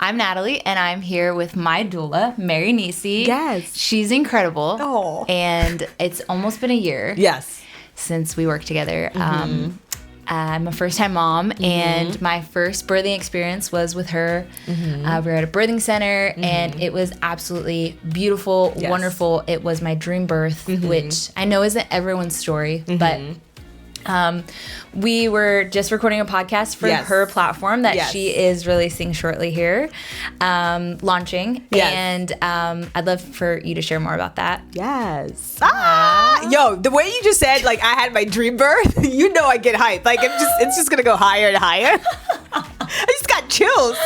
I'm Natalie, and I'm here with my doula, MaryNissi. Yes. She's incredible. Oh. And it's almost been a year. Yes. Since we worked together. I'm a first-time mom, and my first birthing experience was with her. We were at a birthing center, and it was absolutely beautiful, wonderful. It was my dream birth, which I know isn't everyone's story, but we were just recording a podcast for her platform that she is releasing shortly here, launching. And I'd love for you to share more about that. Yes. Yo, the way you just said, like, I had my dream birth, you know I get hyped. Like, it's just going to go higher and higher. I just got chills.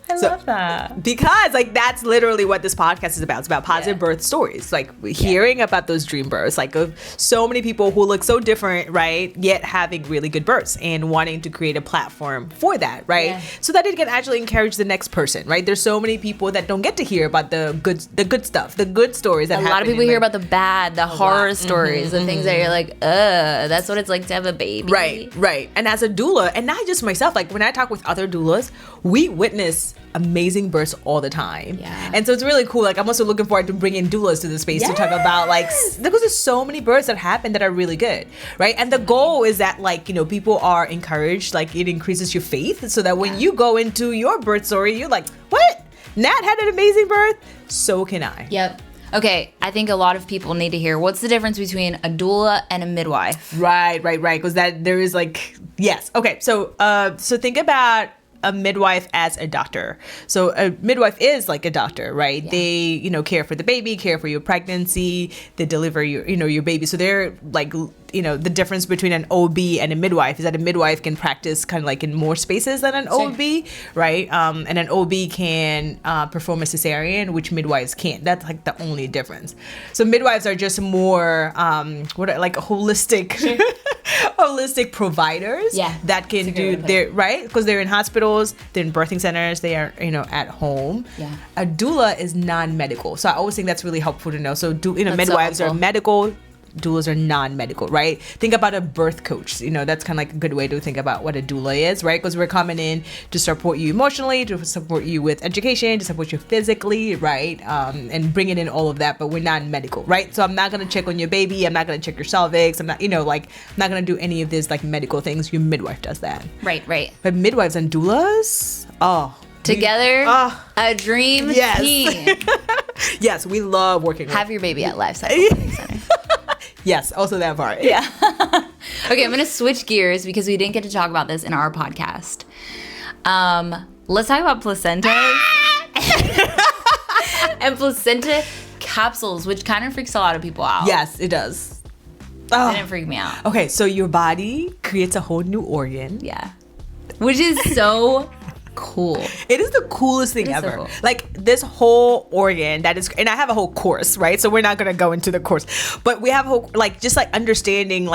I love that. Because, like, that's literally what this podcast is about. It's about positive birth stories. Like, hearing about those dream births, like, of so many people who look so different, right? Yet having really good births and wanting to create a platform for that, right? Yeah. So that it can actually encourage the next person, right? There's so many people that don't get to hear about the good stuff, the good stories that happen. A lot of people hear about the bad, the horror stories, the things that you're like, that's what it's like to have a baby. Right. And as a doula, and not just myself, like when I talk with other doulas, we witness amazing births all the time. Yeah. And so it's really cool. Like, I'm also looking forward to bringing doulas to the space to talk about, like, because there's so many births that happen that are really good, right? And the goal is that, like, you know, people are encouraged, like, it increases your faith so that when you go into your birth story, you're like, what? Nat had an amazing birth? So can I. Yep. Okay, I think a lot of people need to hear, what's the difference between a doula and a midwife? Right. Because that there is, like, yes. Okay, so think about a midwife as a doctor. So a midwife is like a doctor, right? Yeah. They, you know, care for the baby, care for your pregnancy, they deliver your baby. So they're like, you know, the difference between an OB and a midwife is that a midwife can practice kind of like in more spaces than an OB, right? And an OB can perform a cesarean, which midwives can't. That's like the only difference. So midwives are just more like holistic, holistic providers that can do their right because they're in hospitals, they're in birthing centers, they are at home. Yeah. A doula is non-medical, so I always think that's really helpful to know. So midwives are medical. Doulas are non-medical, right? Think about a birth coach. That's kind of like a good way to think about what a doula is, right? Because we're coming in to support you emotionally, to support you with education, to support you physically, right? And bringing in all of that, but we're not medical, right? So I'm not going to check on your baby. I'm not going to check your cervix. I'm not, I'm not going to do any of this like medical things. Your midwife does that. Right. But midwives and doulas, together, a dream team. Yes, we love working with. Have your baby at Life Cycle Birthing Center. Yes, also that part. Yeah. Okay, I'm going to switch gears because we didn't get to talk about this in our podcast. Let's talk about placentas. And placenta capsules, which kind of freaks a lot of people out. Yes, it does. It didn't freak me out. Okay, so your body creates a whole new organ. Yeah. Which is so cool. It is the coolest thing ever. So cool. Like this whole organ that is, and I have a whole course, right? So we're not going to go into the course, but we have a whole, just understanding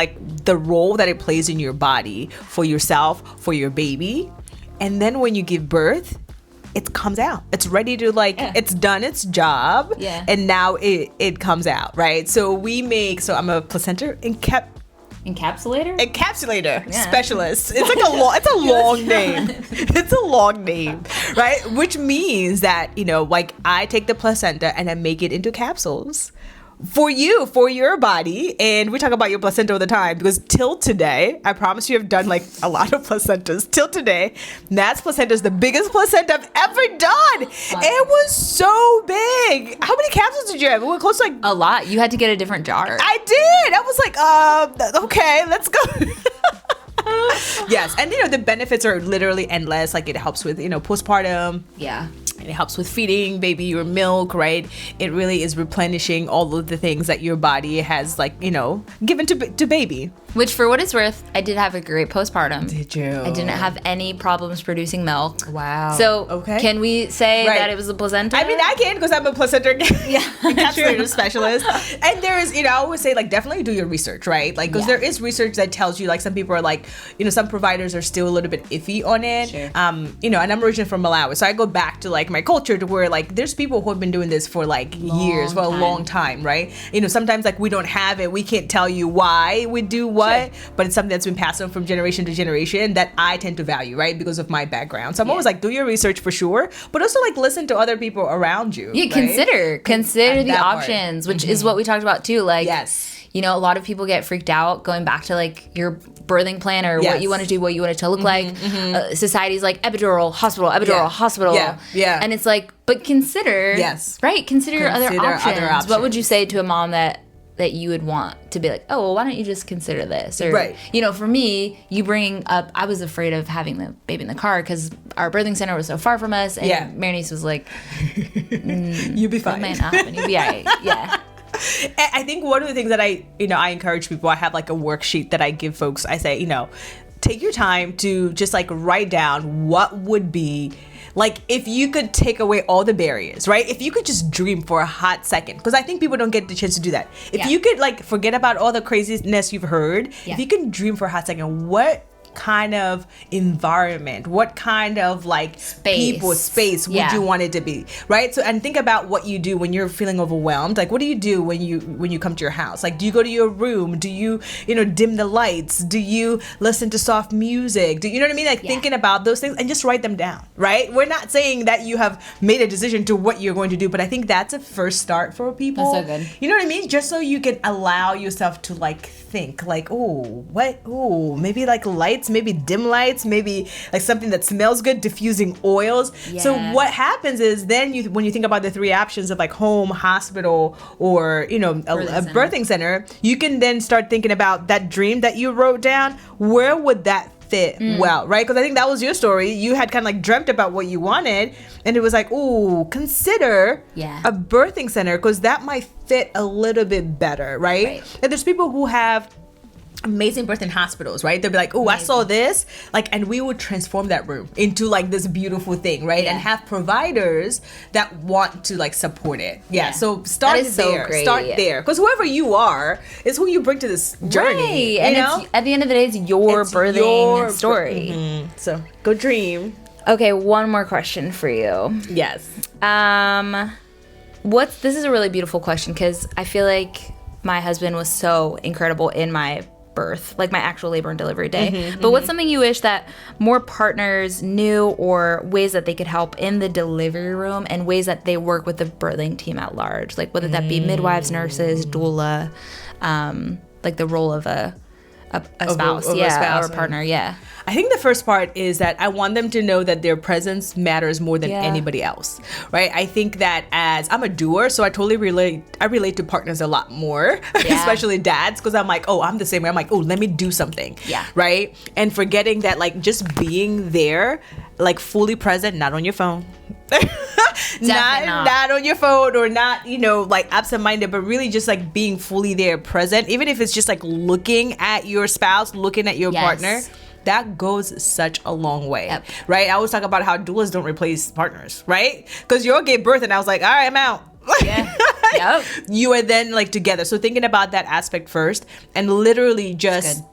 the role that it plays in your body for yourself, for your baby. And then when you give birth, it comes out. It's ready to it's done its job. Yeah. And now it comes out, right? So I'm a placenta encapsulator specialist. It's like a long name. It's a long name, right? Which means that I take the placenta and I make it into capsules for your body. And we talk about your placenta all the time because till today, I promise you have done a lot of placentas. Till today, Nat's placenta is the biggest placenta I've ever done. Wow. It was so big. How many capsules did you have? We were close to a lot. You had to get a different jar. I did. I was like, okay, let's go. Yes, and the benefits are literally endless. It helps with postpartum. Yeah. It helps with feeding baby your milk, right? It really is replenishing all of the things that your body has, given to baby. Which, for what it's worth, I did have a great postpartum. Did you? I didn't have any problems producing milk. Wow. So, can we say that it was a placenta? I mean, I can because I'm a placenta encapsulator specialist. And there is, I always say, definitely do your research, right? Because there is research that tells you, some people are some providers are still a little bit iffy on it. Sure. And I'm originally from Malawi, so I go back to, my culture to where, there's people who have been doing this for, years, for a long time, right? Sometimes, we don't have it. We can't tell you why we do what? But it's something that's been passed on from generation to generation that I tend to value, right? Because of my background. So I'm always like, do your research for sure, but also like listen to other people around you. Yeah, right? consider the options, which is what we talked about too. Like, you know, a lot of people get freaked out going back to like your birthing plan or what you want to do, what you want it to look like. Society's like epidural, hospital, hospital. Yeah. And it's like, but consider, right? Consider your other options. What would you say to a mom that you would want to be like, oh, well, why don't you just consider this? Or, you know, for me, you bring up, I was afraid of having the baby in the car because our birthing center was so far from us. And MaryNissi was like, you'll be fine. That might not happen. You'll be all right. Yeah. I think one of the things that I encourage people, I have like a worksheet that I give folks. I say, take your time to just like write down what would be like if you could take away all the barriers, right? If you could just dream for a hot second, because I think people don't get the chance to do that. If you could like forget about all the craziness you've heard, if you can dream for a hot second, what kind of environment, what kind of like space would you want it to be, right? So, and think about what you do when you're feeling overwhelmed. Like, what do you do when you come to your house? Like, do you go to your room? Do you dim the lights? Do you listen to soft music? Do you know what I mean? Like thinking about those things and just write them down, right? We're not saying that you have made a decision to what you're going to do, but I think that's a first start for people. That's so good. You know what I mean? Just so you can allow yourself to like think like, maybe like lights, maybe dim lights, maybe like something that smells good, diffusing oils. So what happens is then when you think about the three options of like home, hospital, or a birthing center, you can then start thinking about that dream that you wrote down. Where would that fit well, right? Because I think that was your story. You had kind of like dreamt about what you wanted, and it was like, consider a birthing center because that might fit a little bit better, right? And there's people who have amazing birthing hospitals, right? They'll be like, I saw this, like, and we would transform that room into like this beautiful thing, right? And have providers that want to like support it. So start there. Start there, because whoever you are is who you bring to this journey. And at the end of the day, it's your birthing story. So go dream. Okay, one more question for you. Yes. This is a really beautiful question because I feel like my husband was so incredible in my birth, like my actual labor and delivery day. But what's something you wish that more partners knew, or ways that they could help in the delivery room, and ways that they work with the birthing team at large, like whether that be midwives, nurses, doula, like the role of a spouse, or a partner. I think the first part is that I want them to know that their presence matters more than anybody else, right? I think that as I'm a doer, so I totally relate to partners a lot more, especially dads, because I'm like, I'm the same way. I'm like, let me do something, right? And forgetting that like just being there, like fully present, not on your phone. not on your phone, or not like absent-minded, but really just like being fully there, present, even if it's just like looking at your spouse, looking at your partner. That goes such a long way, right? I always talk about how doulas don't replace partners, right? Because you all gave birth and I was like, all right, I'm out. You are then like together. So thinking about that aspect first, and literally just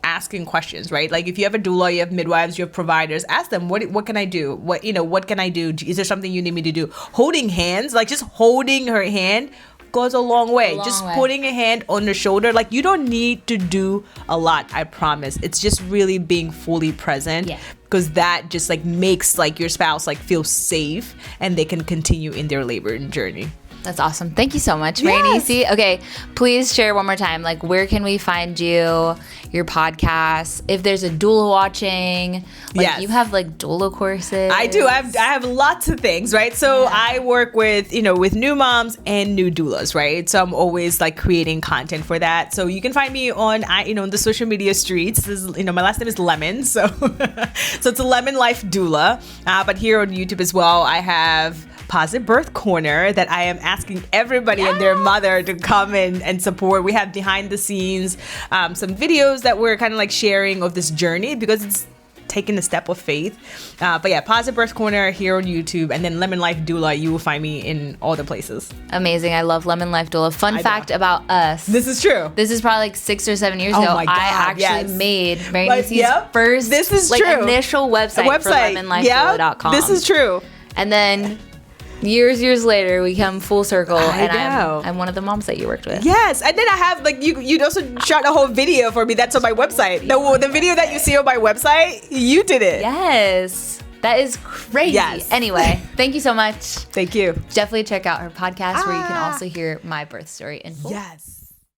asking questions, right? Like if you have a doula, you have midwives, you have providers, ask them, what can I do? What can I do? Is there something you need me to do? Holding hands, like just holding her hand goes a long way. Putting a hand on the shoulder, like you don't need to do a lot, I promise. It's just really being fully present, because that just like makes like your spouse like feel safe, and they can continue in their labor journey. That's awesome. Thank you so much, MaryNissi. Okay, please share one more time, like where can we find you, your podcast, if there's a doula watching, like you have like doula courses. I do. I have lots of things, right? So I work with, with new moms and new doulas, right? So I'm always like creating content for that. So you can find me on, the social media streets. This is, my last name is Lemon. So, so it's a Lemon Life Doula. But here on YouTube as well, I have Positive Birth Corner that I am asking everybody and their mother to come in and support. We have behind the scenes, some videos that we're kind of like sharing of this journey, because it's taking the step of faith. But Positive Birth Corner here on YouTube, and then Lemon Life Doula, you will find me in all the places. Amazing. I love Lemon Life Doula. Fun fact about us. This is true. This is probably like 6 or 7 years ago. My God, I actually made MaryNissi's first this is true. initial website for lemonlifedoula.com. This is true. And then Years later, we come full circle, and know. I'm one of the moms that you worked with. Yes, and then I have like you also shot a whole video for me. That's on my website. The video that you see on my website, you did it. Yes, that is crazy. Yes. Anyway, thank you so much. Thank you. Definitely check out her podcast where you can also hear my birth story in full. Yes.